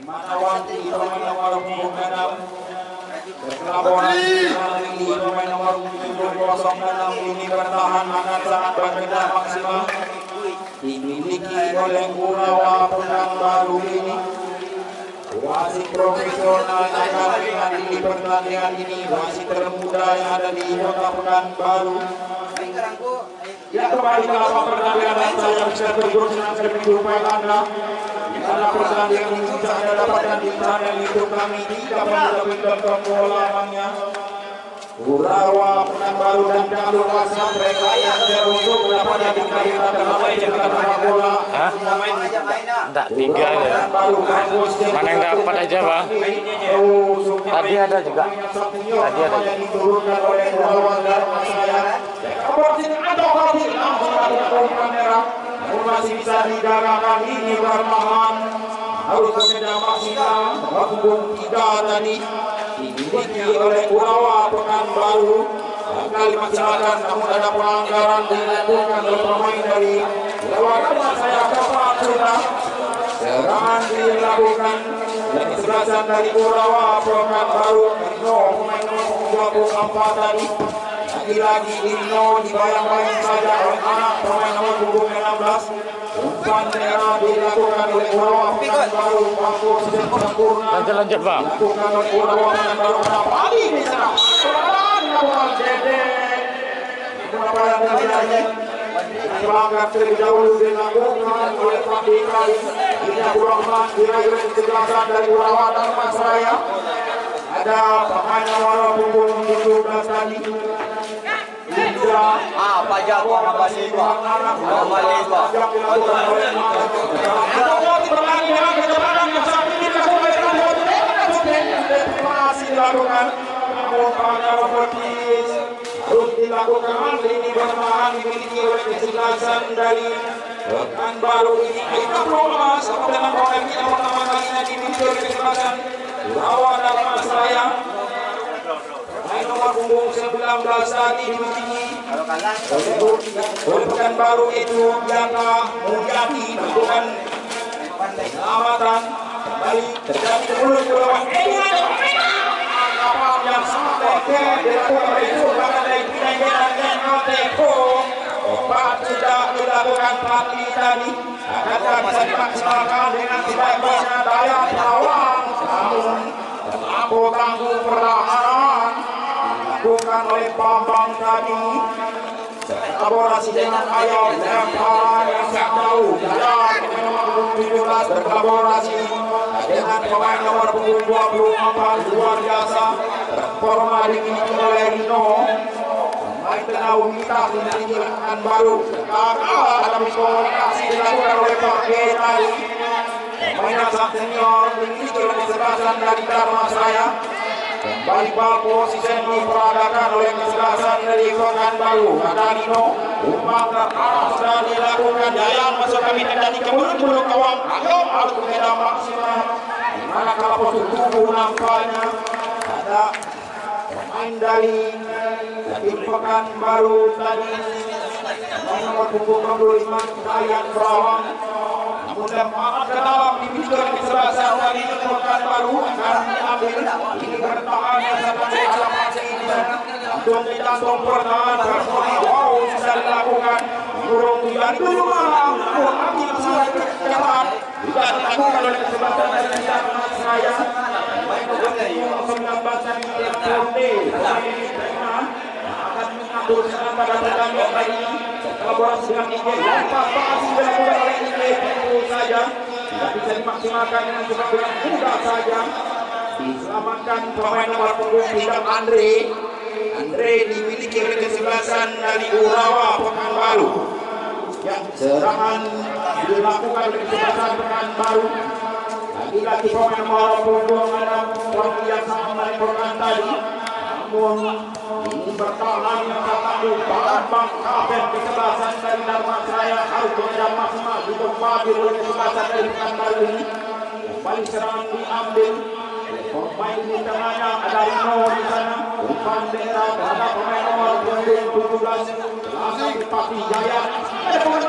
Manawanti pemain nomor punggung 6 berkelabuan di pemain nomor punggung 06 ini bertahan sangat bergerak maksimal dimiliki oleh Kurawa Pekanbaru ini. Wasit profesional yang akan menghadiri pertandingan ini, wasit termuda yang ada di Kota Pekanbaru. Ya, kembali ke lapangan pertandingan dan saya bisa bergurau senang sekali menjumpai Anda. Karena pertandingan ini bisa Anda dapatkan di channel YouTube kami di www.com lamanya. Kurawa Pekanbaru dan Jalur Asam mereka yang terunjuk mendapatkan dikahirkan dalam sepak bola. Enggak, 3 ya. Mana yang dapat aja, Bang? Tadi ada juga. Tadi ada. Diturunkan oleh Kurawa dan saya. Masih bisa digarangkan ini bertahan. Harus bekerja maksimal. Punggung 3 tadi dimiliki oleh Kurawa Pekanbaru. Kali maksimalkan, namun ada pelanggaran dilakukan oleh pemain dari lawan saya Kapak sudah. Serangan dilakukan dari kesebelasan dari Kurawa Pekanbaru. Dino pemain nomor 24 tadi. Lagi-lagi Dino dibayang-bayang saja oleh anak pemain nomor punggung 16. Umpan merah dilakukan oleh Kurawa Pekanbaru. Mampu sempurna. Lanjut, Bang. Dilakukan oleh Kurawa Pekanbaru. Kembali di sana. Pelanggar terlebih dahulu dilakukan oleh Pak Dikrai. Ini Abdurrahman kira-kira kesebelasan dari Kurawa dan Masraya. Ada pemain nomor punggung 17 tadi. Pak Jago nama Liba. Nama Liba. Masih dilakukan. Harus dilakukan ini bertahan dimiliki oleh kesebelasan dari Pekanbaru ini. Kita promo sama dengan pemain kita pertama kalinya dimiliki oleh kesebelasan Kurawa dan Masraya. Pemain nomor punggung 19 tadi dimiliki oleh Pekanbaru itu Jaka Mulyadi bukan penyelamatan kembali terjadi ke mulut Kurawa. Kapal yang sangat dilakukan itu karena dari pindah dan Ateko. Obat sudah dilakukan pagi tadi. Agar bisa dimaksimalkan dengan tidak banyak daya tawang. Namun lampu tangguh perlahan dilakukan oleh Bambang tadi. Kolaborasi dengan Ayo lemparan yang sangat jauh. Dan nomor 17 berkolaborasi dengan pemain nomor 24 luar biasa. Performa dimiliki oleh Rino. Pemain tengah Wita dimiliki Pekanbaru. Gagal tapi komunikasi dilakukan oleh Pak Genai. Pemain asal senior dimiliki oleh kesebelasan dari Dharmasraya. Kembali bal posisi diperadakan oleh kesebelasan dari Pekanbaru. Ada Rino. Umpan ke arah sudah dilakukan. Jalan masuk kami terjadi ke mulut kawan. Ayo harus berbeda maksimal. Dimana kalau posisi tubuh nampaknya ada pemain dari tim Pekanbaru tadi. Nomor punggung 25 Dayan Berawang. Namun lemparan ke dalam dimiliki oleh kesebelasan dari Pekanbaru akan diambil. Ini bertahan yang sangat dalam masih di sana. Jantung pertahanan wow bisa dilakukan. Burung tujuan dulu malam. Angin sangat cepat. Juga dilakukan oleh kesebelasan dari Dharmasraya. Main nomor 19 dari Purni. Akan mengatur serangan pada pertandingan kali ini. Kolaborasi dengan IG. Lompat masih dilakukan oleh IG. Tentu saja tidak bisa dimaksimalkan dengan sepak bola mudah saja. Diselamatkan pemain nomor punggung 3 Andre dimiliki oleh kesebelasan dari Kurawa Pekanbaru. Ya, serangan dilakukan oleh kesebelasan Pekanbaru. Lagi-lagi pemain nomor punggung 6 yang sama melakukan tadi. Namun ini bertahan yang tertangguh. Bambang Kaben kesebelasan dari Dharmasraya harus bekerja maksimal ditempati oleh kesebelasan dari Pekanbaru ini. Kembali serangan diambil. Pemain di tengahnya ada Rino di sana. Umpan merah terhadap pemain nomor 17 langsung dipati Jaya. Ada pemain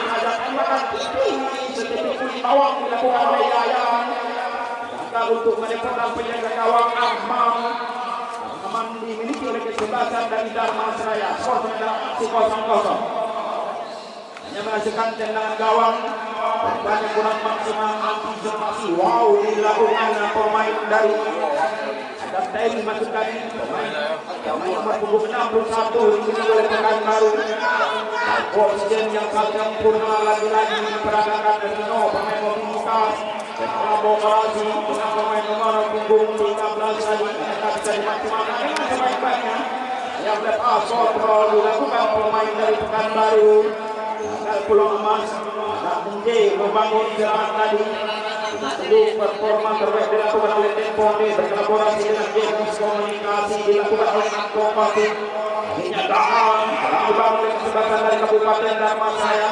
saja tembakan ini titik gawang dilakukan oleh Yayan. Gagal untuk menemukan penjaga gawang Ahmad. Aman dimiliki oleh kesebelasan dari Dharma Seraya. Skor sementara 0-0. Hanya menghasilkan tendangan gawang. Banyak kurang maksimal antisipasi. Wow, dilakukan pemain dari dan TNI masukkan pemain nomor punggung 61 dimiliki oleh Pekanbaru. Posisi yang sangat sempurna lagi-lagi diperagakan Dino pemain mobilitas dan kolaborasi dengan pemain nomor punggung 13 tadi mereka bisa dimaksimalkan dengan sebaik-baiknya. Yang lepas kontrol dilakukan pemain dari Pekanbaru. Gagal peluang emas dan Menje membangun serangan tadi. Untuk performa terbaik dilakukan oleh Tempo berkolaborasi dengan Jenis Komunikasi dilakukan oleh Angko Pati. Akhirnya tahan dibangun oleh kesempatan dari Kabupaten Dharma Seraya.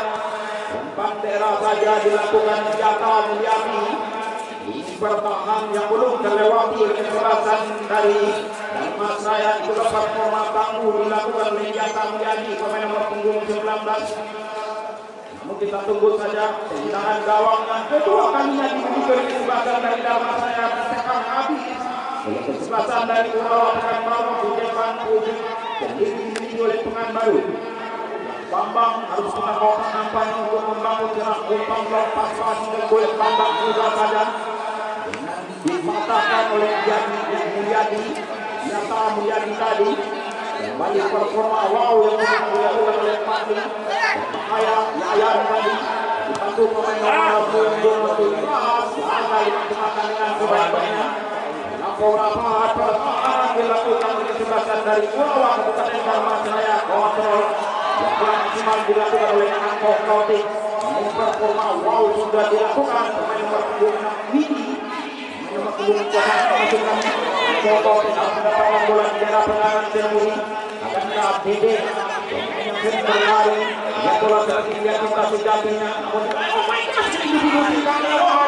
Umpan daerah saja dilakukan Jata Mulyani. Ini pertahanan yang belum terlewati oleh kesempatan dari Dharma Seraya. Juga performa tangguh dilakukan oleh Jata Mulyani pemain nomor punggung 19. Namun kita tunggu saja tendangan gawang yang kedua kalinya dimiliki oleh kesempatan dari Dharma Seraya tekan habis. Oleh kesempatan dari Urawa Pekanbaru di depan publik dan dimiliki oleh Pekanbaru. Bambang harus menangkap nampaknya untuk membangun jarak umpan lepas pasti oleh Bambang juga saja. Dipatahkan oleh Mulyadi, Nyata Mulyadi tadi. Kembali performa wow yang dilakukan oleh Pati. Yayan tadi dibantu pemain nomor punggung 17 gagal dimaksimalkan dengan sebaik-baiknya. Laporan pertahanan dilakukan oleh kesebelasan dari Urawa Kabupaten Dharma Seraya. Kontrol yang kurang maksimal dilakukan oleh Angko Kautik. Performa wow sudah dilakukan pemain nomor punggung 6 Widi. Pemain nomor punggung 6 masukkan Angko Kautik harus mendapatkan bola di daerah pertahanan Senuri. Akan ada Dede yang sering berlari. Dia bola seperti dia kita sejatinya. Namun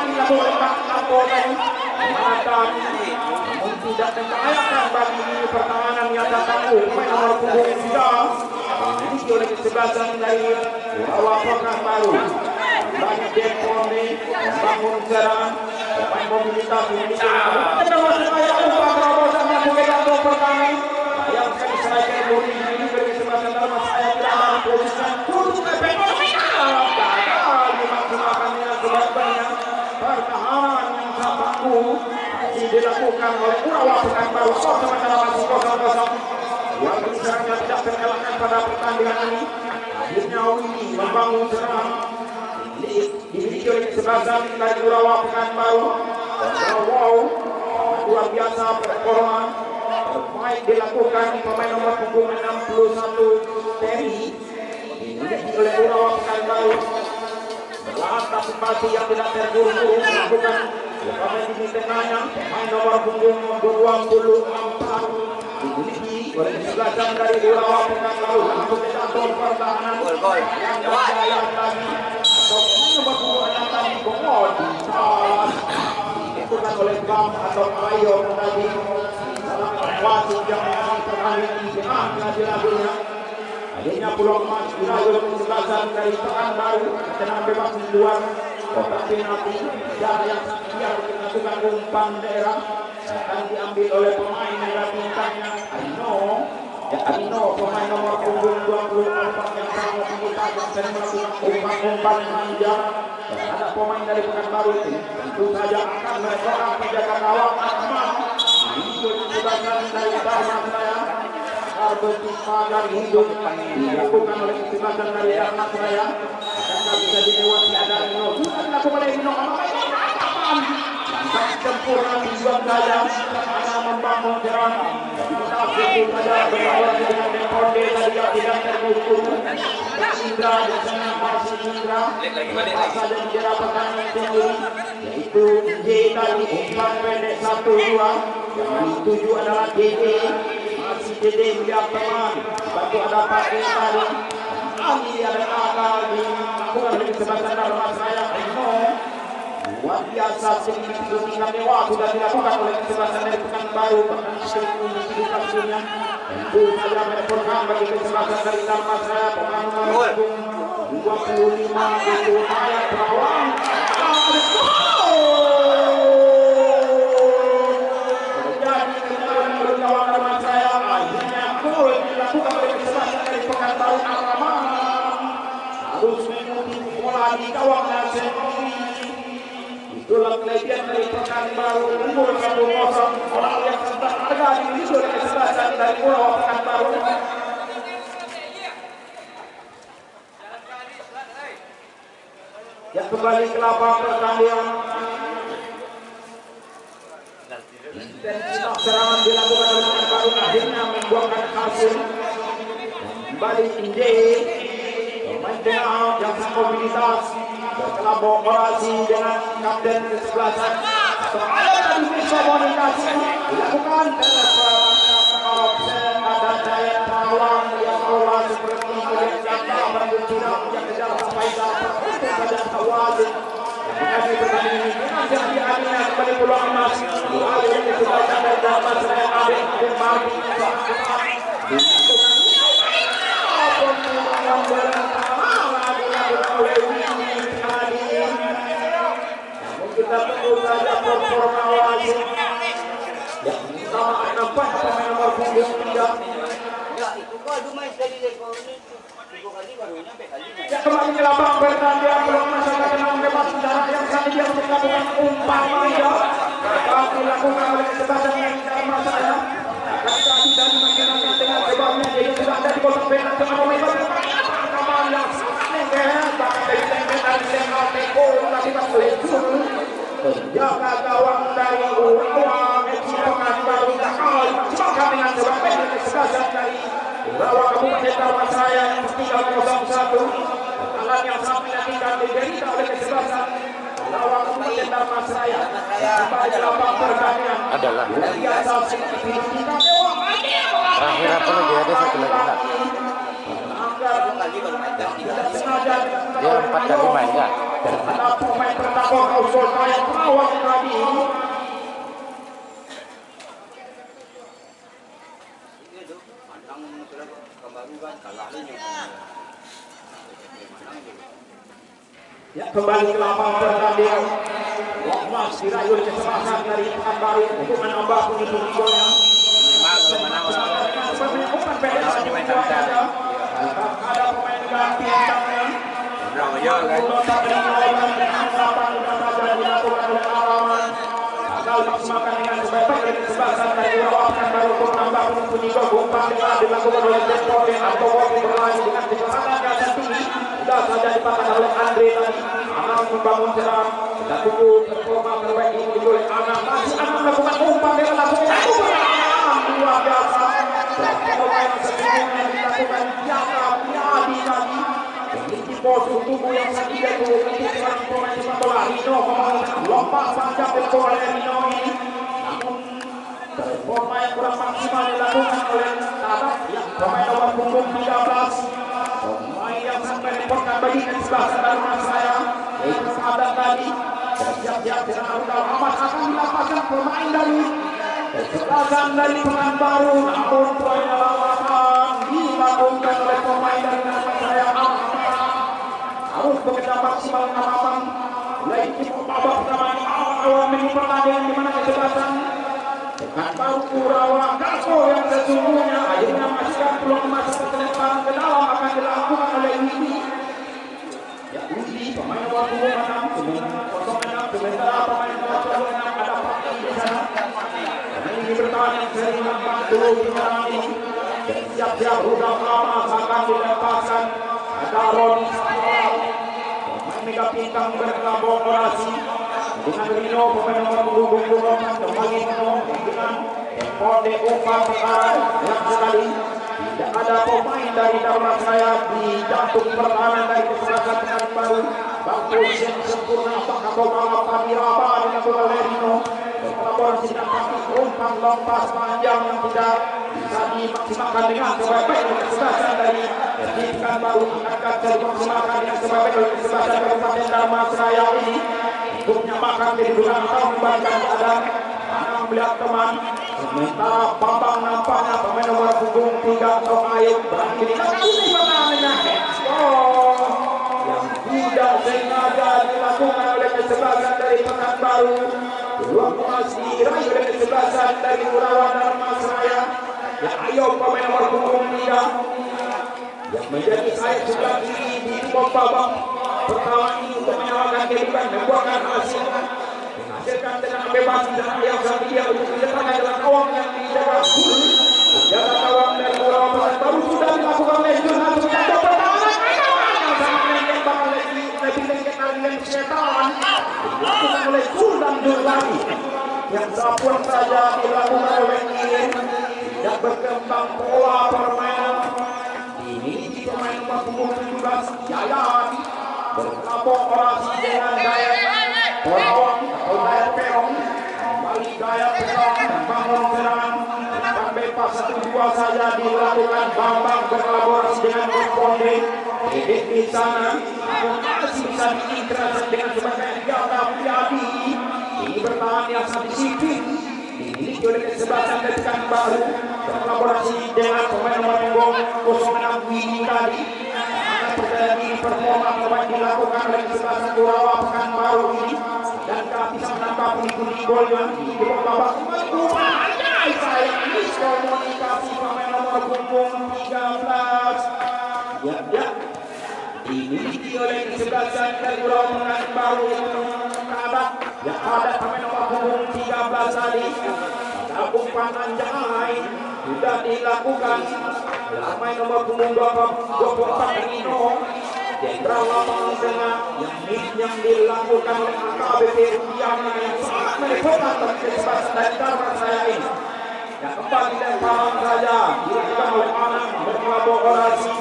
dilakukan Angko tadi. Namun tidak membahayakan bagi pertahanan yang datang. Pemain nomor punggung 3 dimiliki oleh kesebelasan dari Urawa Pekanbaru. Banyak Deponde membangun serangan. Pemain mobilitas dimiliki oleh Dharma Seraya. Umpan terobosan yang mengejar gol pertama. Yang sekali striker Muri dimiliki oleh kesebelasan Dharma Seraya tidak ada posisi untuk efek gagal dimaksimalkan dengan sebaik-baiknya. Pertahanan yang sangat tangguh masih dilakukan oleh Urawa Pekanbaru. Skor sementara masih 0-0. Warga serangnya tidak terkalahkan pada pertandingan ini. Akhirnya Widi membangun serangan dimiliki oleh kesebelasan dari Urawa Pekanbaru. Wow, luar biasa performa terbaik dilakukan pemain nomor punggung 61 Terry dimiliki oleh Urawa Pekanbaru. Antisipasi yang tidak terburu-buru dilakukan pemain di tengahnya pemain nomor punggung 24 dimiliki oleh kesebelasan dari Urawa Pekanbaru. Langsung diatur pertahanan yang berjaya lagi atau pemain nomor punggung 6 tadi komoditas dilakukan oleh Bam atau Ayo tadi dalam wasit yang memang pertandingan ini lagi-laginya. Akhirnya peluang emas diraih oleh kesebelasan dari Pekanbaru. Tenang bebas di luar kotak penalti. Jarak yang siap dilakukan umpan daerah akan diambil oleh pemain yang bintangnya Arino pemain nomor punggung 24 yang sangat tinggi tajam dan melakukan umpan-umpan manja. Ada pemain dari Pekanbaru tentu saja akan merekorkan penjaga gawang Ahmad. Ini kesebelasan dari Dharma Seraya. Berbentuk pagar hidup dilakukan oleh kesebelasan dari Dharma Seraya. Adakah bisa dilewati ada Arino? Bukan dilakukan oleh Arino. Sangat sempurna tujuan saja karena membangun serangan. Kita tentu saja berkolaborasi dengan Deponde tadi yang tidak terburu. Indra di sana masih Indra. Masa dan jarak pertahanan sendiri yaitu J tadi umpan pendek 1-2 yang dituju adalah DD. Masih Dede melihat teman bantu ada Pak tadi. Ali ada akal dilakukan oleh kesebelasan Dharma Seraya. Luar biasa signifikan mewah sudah dilakukan oleh kesebelasan dari Pekanbaru. Bahkan individu kasusnya tentu saja mereporkan bagi kesebelasan dari Dharma Seraya pemain nomor 25 itu Hayat Rawang. kemudian dari Pekanbaru unggul 1-0 orang yang sempat harga dimiliki oleh kesebelasan dari Pulau Pekanbaru. Ya kembali ke lapang pertandingan. Intensitas serangan dilakukan oleh Pekanbaru akhirnya membuahkan hasil. Kembali Inde pemain tengah yang mobilitas berkolaborasi dengan kapten kesebelasan. Soalnya tadi bisa komunikasi dilakukan ada daya tawang yang olah seperti yang berguna yang kejar sampai dapat untuk saja tawazin. Dengan pertandingan ini jadi adanya kembali peluang emas. Lalu yang kesebelasan dari dalam serang adik Mardi kita tunggu saja performa wasit yang sama nampak pemain nomor punggung 3 itu kok aduh main sekali deh kau ini 3 kali baru nyampe kali ya kembali ke lapang pertandingan belum masyarakat dengan bebas jarak yang saat ini harus dilakukan umpan manja akan dilakukan oleh kesebelasan yang tidak masalah akan tadi dari masyarakat dengan sebabnya jadi sudah ada di kotak penalti dengan pemain pertandingan yang sangat lengket bahkan dari lengket dari lengket teko tapi tak boleh jaga gawang dari Urawa FC Pekanbaru Dakar maksimalkan dengan sebabnya kesebelasan dari Urawa Kabupaten Dharmasraya yang 3-0-1 kekalahan yang sangat menyakitkan diderita oleh kesebelasan Urawa Kabupaten Dharmasraya kembali lapang pertandingan adalah biasa seperti kita terakhir apa lagi ada satu lagi dia 4 kali main ya. Ada pemain pertama usul kayak perawat tadi. Ya kembali ke lapang pertandingan. Lokmas dirayu kesempatan dari Pekanbaru untuk menambah pundi-pundi golnya. Ada pemain ganti tangan. Gagal maksimalkan dengan sebaik-baik dari kesebelasan dari Urawa Pekanbaru untuk menambah pundi-pundi gol. Umpan dengan dilakukan oleh Tempo dengan Bobo berlari dengan kecepatan yang tinggi. Sudah saja dipatahkan oleh Andre tadi. Anam membangun serang. Kita tunggu performa terbaik ini oleh Anam. Masih Anam melakukan umpan dengan lakukan luar biasa. Pemain sebelumnya dilakukan Piadi tadi. Memiliki postur tubuh yang sangat itu untuk serang pemain sepak bola. Rino lompat panjang dilakukan oleh Rino ini. Namun performa yang kurang maksimal dilakukan oleh Tadak yang pemain nomor punggung 13. Pemain yang sangat merepotkan bagi kesebelasan Dharmasraya yaitu Tadak tadi. Siap-siap dengan rudal amat akan dilepaskan pemain dari kesebelasan dari Pekanbaru. Namun poin lawan dilakukan oleh pemain dari Dharmasraya. Harus bekerja maksimal dengan mulai tim babak pertama awal minggu pertandingan di mana kesebelasan Pekanbaru Urawa Kaso yang sesungguhnya akhirnya masukkan peluang masuk ke depan ke dalam akan dilakukan oleh Widi. Ya Widi pemain nomor 06 sementara pemain nomor 06 ada Fakti di sana. Pemain ini bertahan yang sering membantu penyerang ini. Dan siap-siap rudal lama akan dilepaskan. Ada Roni pemain Mega Bintang berkolaborasi dengan Rino pemain nomor punggung 24 kembali dengan Pode umpan sekarang yang sekali tidak ada pemain dari Dharmasraya di jantung pertahanan dari kesebelasan Pekanbaru. Bangku yang sempurna apakah Bang Padiraba dilakukan oleh Rino berkolaborasi dengan Fakti umpan lompat panjang yang tidak bisa dimaksimalkan dengan sebaik-baik oleh kesebelasan dari Pekanbaru akan dimaksimalkan dengan sebaik-baik oleh kesebelasan Kabupaten Dharmasraya ini untuk menyamakan kedudukan atau membalikan keadaan. Anang melihat teman sementara Bambang nampaknya pemain nomor punggung 3 Sokaib berani ini pertahanannya yang tidak sengaja dilakukan oleh kesebelasan dari Pekanbaru. Peluang masih diraih oleh kesebelasan dari Urawa Dharmasraya. Ya ayo pemain nomor punggung 3 yang menjadi sayap sebelah kiri di babak pertama ini untuk menyalakan kedudukan membuahkan hasil masih dengan yang saat dia untuk diletakkan dalam kawang yang dijaga jaga kawang dari Urawa Pesat baru sudah dilakukan oleh Jurnal menjaga pertahanan yang sangat menembak lebih lengket aliran setan dilakukan oleh Sultan Jurlani yang sapuan saja dilakukan oleh Iin tidak berkembang pola permainan ini pemain nomor punggung 17 Yayan berkabung orasi dengan gaya Perong atau gaya perong kembali gaya perong bangun serangan dan bebas 1-2 saja dilakukan Bambang berkolaborasi dengan Responde Dedek di sana masih bisa diintegrasi dengan sebagai Gata Priadi ini bertahan yang sangat disiplin dimiliki oleh kesebelasan dari Pekanbaru berkolaborasi dengan pemain nomor punggung 06 Widi tadi pertandingan ini performa terbaik dilakukan oleh kesebelasan Urawa Pekanbaru ini dan bisa menambah pundi-pundi golnya di babak kembali sayang miskomunikasi pemain nomor punggung 13 ya dimiliki oleh kesebelasan dari Urawa Pekanbaru yang ada pemain nomor punggung 13 tadi tabung Pananjai sudah dilakukan pemain nomor punggung 24 Nino Jenderal lapangan tengah yang dilakukan oleh AKBP Rudiana yang sangat merepotkan bagi kesebelasan dari Dharma Saya ini yang kembali lemparan saja dilakukan oleh Anang berkolaborasi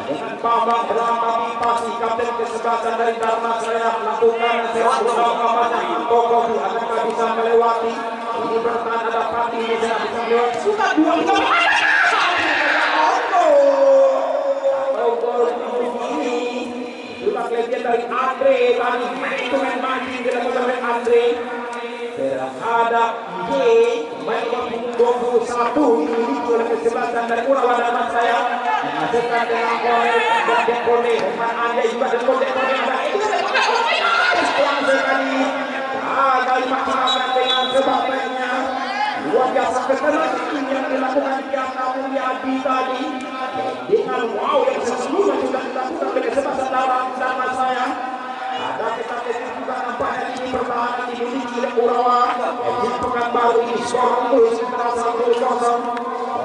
dengan Bambang berangkati pasti kapten kesebelasan dari Dharma Saya melakukan sebuah yang kokoh agar bisa melewati ini bertahan ada Pati di sana bisa melewati sudah 2 gol ini sudah kelihatan dari Andre tadi itu main mancing dilakukan oleh Andre terhadap J main nomor 21 ini oleh kesebelasan dari Urawa Dharma Saya menghasilkan dengan kode Umar Anda juga dan kode ada itu yang sekali kali maksimalkan dengan sebabnya luar biasa keterangan yang dilakukan di Gata Priadi tadi dengan wow yang sesungguhnya sudah dilakukan oleh kesebelasan Dharma Saya ada kita juga nampaknya ini pertahanan dimiliki oleh Urawa di Pekanbaru ini skor terus terasa 1-0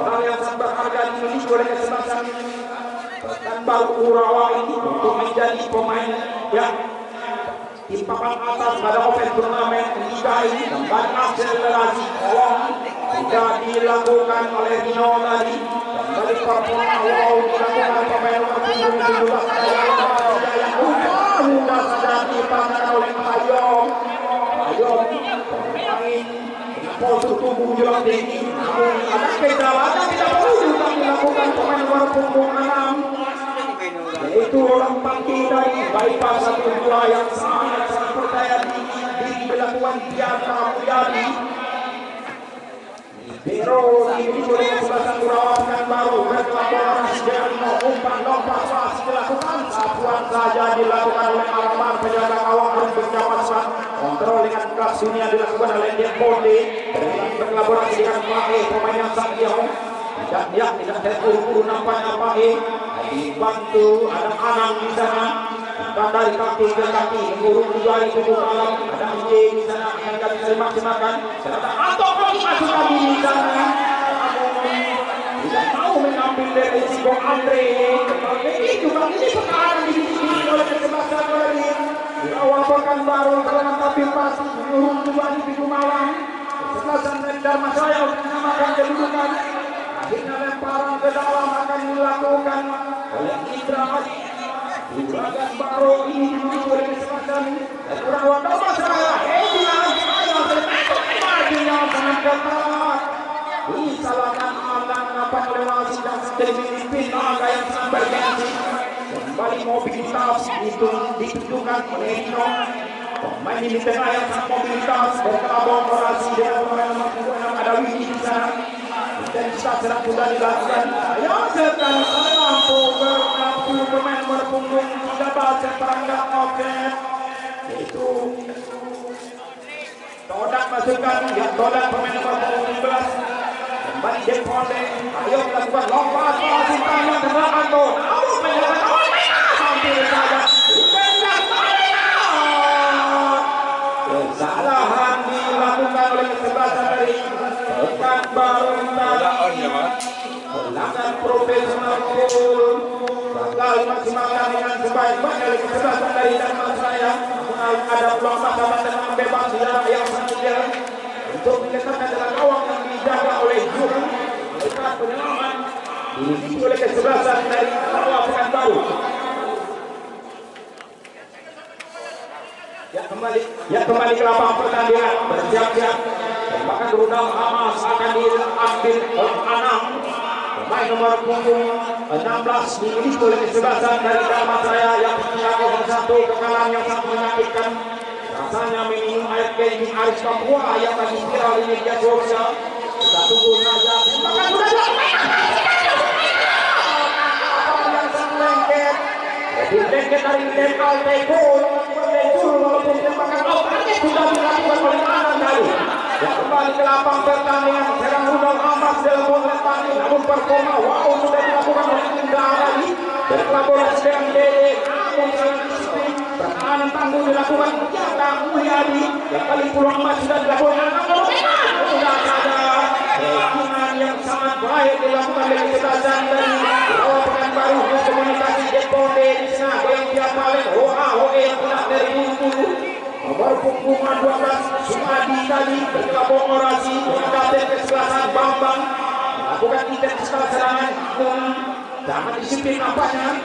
orang yang sangat berharga dimiliki oleh kesebelasan Pekanbaru Urawa ini untuk menjadi pemain yang di papan atas pada open turnamen Liga ini kembali akselerasi sudah dilakukan oleh Rino tadi kembali performa wow dilakukan pemain nomor punggung 17 yang mudah saja dipandang oleh Ayom pemain postur tubuh jelang tinggi namun ada kedalaman tidak perlu juga dilakukan pemain nomor punggung 6 yaitu orang Pati dari bypass 1-2 yang sangat percaya diri berlakuan Gata Priadi Libero dimiliki oleh kesebelasan Urawa Pekanbaru berkolaborasi dengan umpan lompat pasti dilakukan sapuan saja dilakukan oleh Arman penjaga gawang harus berjamaah kontrol dengan kelas dunia dilakukan oleh Depode berkolaborasi dengan Pae pemain yang sakit tidak saya buru-buru nampaknya Pae dibantu ada Anang di sana dan dari kaki ke kaki mengurung juga itu malam ada J di sana yang tidak bisa dimaksimalkan serta atau masukkan di sana tidak mau mengambil dari risiko Andre ini juga ini pertahanan dimiliki oleh kesebelasan dari Urawa Pekanbaru tapi pasti mengurung juga di pintu malam kesebelasan dari Dharma Saya untuk menyamakan kedudukan akhirnya lemparan ke dalam akan dilakukan oleh Indra Juragan Baru ini dimiliki oleh kesebelasan Urawa Dharma Saya yang sangat ketat disalahkan anak dapat melewati dan terpilih naga yang sangat bergengsi kembali mobilitas itu ditunjukkan oleh Nino pemain di tengah yang sangat mobilitas berkolaborasi dengan pemain nomor punggung yang ada Widi di sana intensitas serang sudah dilakukan yang sekali mampu bernafsu pemain nomor punggung 13 perangkat oke itu Todak masukkan yang Todak pemain nomor 17 kembali Depode ayo melakukan lompat masih tangan tendangan tuh namun menjalankan hampir saja kesalahan dilakukan dari Pekanbaru Ulangan profesional pun bakal maksimalkan dengan sebaik-baiknya kesebelasan dari teman saya. Ada peluang masalah dengan bebas yang sangat untuk mendekatkan dengan gawang yang dijaga oleh juru dekat penyelaman diisi oleh kesebelasan dari Rawa Pekanbaru. Ya kembali ke lapangan pertandingan, bersiap-siap. Tembakan rudal Hamas akan diambil oleh Anam. Pemain nomor punggung 16 dimiliki oleh kesebelasan dari Dharmasraya yang punya 1 kekalahan yang sangat menyakitkan. Rasanya minum air kencing Aris Papua yang lagi viral di media sosial. Kita tunggu saja. Tembakan sudah dilakukan. Yang sangat lengket. Lebih lengket dari Dental Teko. Walaupun tembakan sudah dilakukan oleh Anam tadi. Ya kembali ke lapang pertandingan. Serang rudal Hamas dalam momen tadi. Namun performa wow sudah dilakukan oleh Indra tadi. Berkolaborasi dengan Dede. Namun sangat disiplin. Pertahanan tangguh dilakukan Jaka Mulyadi. Yang kali peluang emas sudah dilakukan. Sudah ada rekinan yang sangat baik dilakukan oleh kesebelasan dari Rawa Pekanbaru. Komunikasi Deponde di sana. Yang dia paling hoa yang pernah dari dulu. Nomor punggung 12 Sumadi tadi berkolaborasi dengan kapten kesebelasan Bambang melakukan intensitas serangan sangat disiplin nampaknya.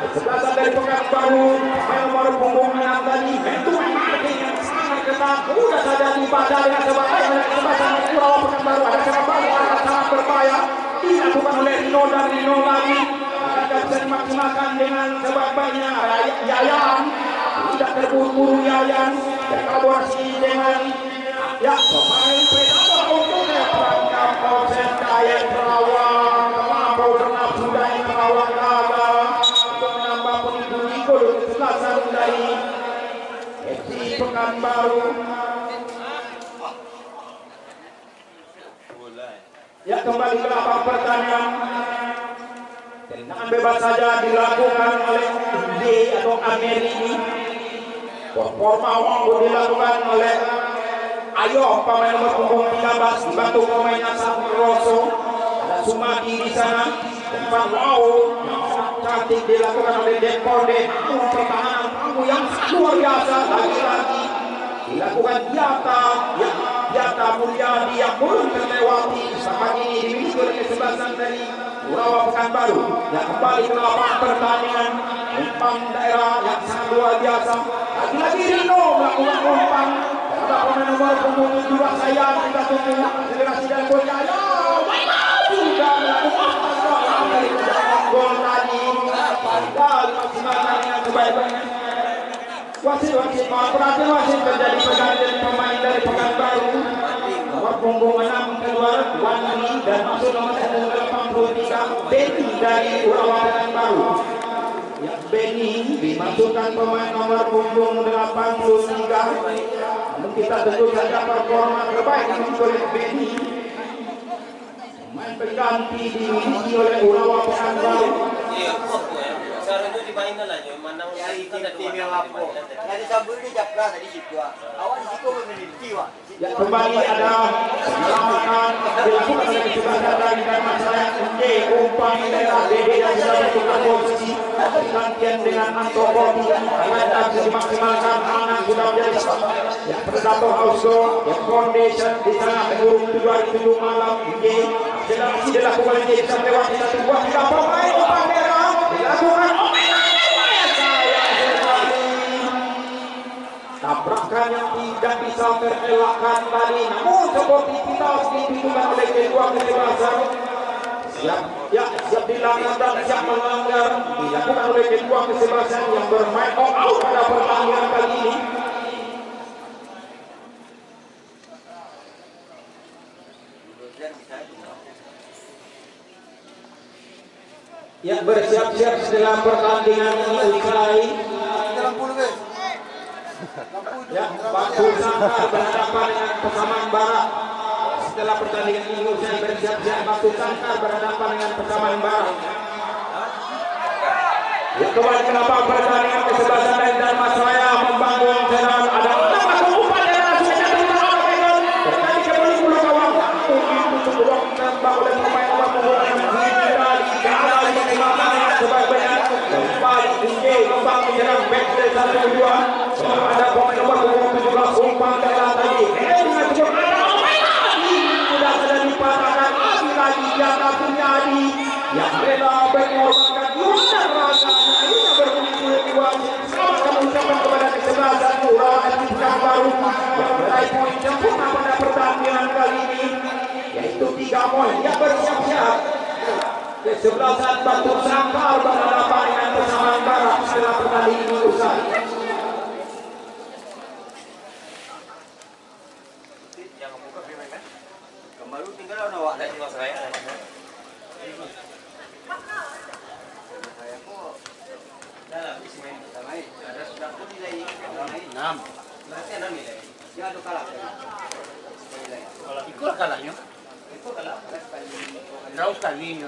Kesebelasan dari Pekanbaru nomor punggung 6 tadi mentuai marking yang sangat ketat. Mudah saja dibaca dengan sebaik-baiknya kesebelasan Rawa Pekanbaru. Ada sepak bola akan sangat berbahaya dilakukan oleh Rino dan Rino lagi akan bisa dimaksimalkan dengan sebaik-baiknya. Yayan tidak terburu-buru Yayan berkolaborasi dengan pemain Predator untuk perangkap konsen daya Terawang terlampau bernafsu dari Terawang gagal untuk menambah penipu gol kesebelasan dari FC Pekanbaru. Ya kembali ke lapangan pertandingan. Tendangan bebas saja dilakukan oleh D atau Amerini. Performa wow dilakukan oleh Ayo pemain nomor punggung 13 dibantu pemain asal Rosso. Ada Sumadi di sana. Tempat wow yang sangat cantik dilakukan oleh Deponde. Pertahanan tangguh yang luar biasa lagi-lagi dilakukan Diata Mulyadi yang belum terlewati sampai ini dimiliki oleh kesebelasan dari Rawa Pekanbaru. Yang kembali ke lapangan pertandingan umpan daerah yang sangat luar biasa. Lagi-lagi Rino melakukan umpan pada pemain nomor punggung 7 saya kita tunggu akselerasi dan golnya. Sudah melakukan gol tadi. Padahal maksimalkan dengan sebaik-baiknya. Wasit perhatian wasit terjadi pergantian pemain dari Pekanbaru. Nomor punggung 6 keluar Wandi dan masuk nomor punggung 83 Beni dari Rawa Pekanbaru. Yang Beni dimasukkan pemain nomor punggung 83. Namun kita tentu saja performa terbaik dimiliki oleh Beni. Pemain pengganti dimiliki oleh Rawa Pekanbaru. Seharusnya dimainkan lah, mana tim yang apa? Dari sabun ini japra tadi situ. Awal di situ memiliki Ya kembali ada penyelamatan dilakukan oleh kesebelasan dari Dharmasraya D umpan daerah Dede yang sudah bertukar posisi gantian dengan Antoko agar bisa dimaksimalkan. Anak sudah menjadi Predator Auso Foundation di sana burung 2007 malam D akselerasi dilakukan oleh D bisa melewati satu buah tiga pemain umpan daerah dilakukan tabrakan yang tidak bisa terelakkan tadi, namun seperti kita ditentukan oleh kedua kesebelasan siap dilanggar dan siap melanggar dilakukan oleh kedua kesebelasan yang bermain all out pada pertandingan kali ini. Ya bersiap-siap setelah pertandingan ini usai. Ya, Batu Sangkar berhadapan dengan Pesaman Barat. Setelah pertandingan ini usai bersiap-siap Batu Sangkar berhadapan dengan Pesaman Barat. Ya, kembali kenapa pertandingan kesebelasan dari Dharmasraya membangun serangan ada umpan yang langsung jatuh terjadi kembali pulau mengorbankan diundang rasanya ini yang berbunyi wasit. Selamat kami ucapkan kepada kesebelasan Nurul Aziz Pekanbaru yang meraih poin sempurna pada pertandingan kali ini, yaitu 3 poin. Yang bersiap-siap kesebelasan Batu Sangkal berhadapan dengan Pesawaran Barat setelah pertandingan ini usai. Baru tinggal awak Ada cuma saya. Dalam di sini. Ada sudah pun nilai 6. Berarti 6 nilai. dia ada kalah. Ikut kalahnya. Itu kalah. Jauh sekali.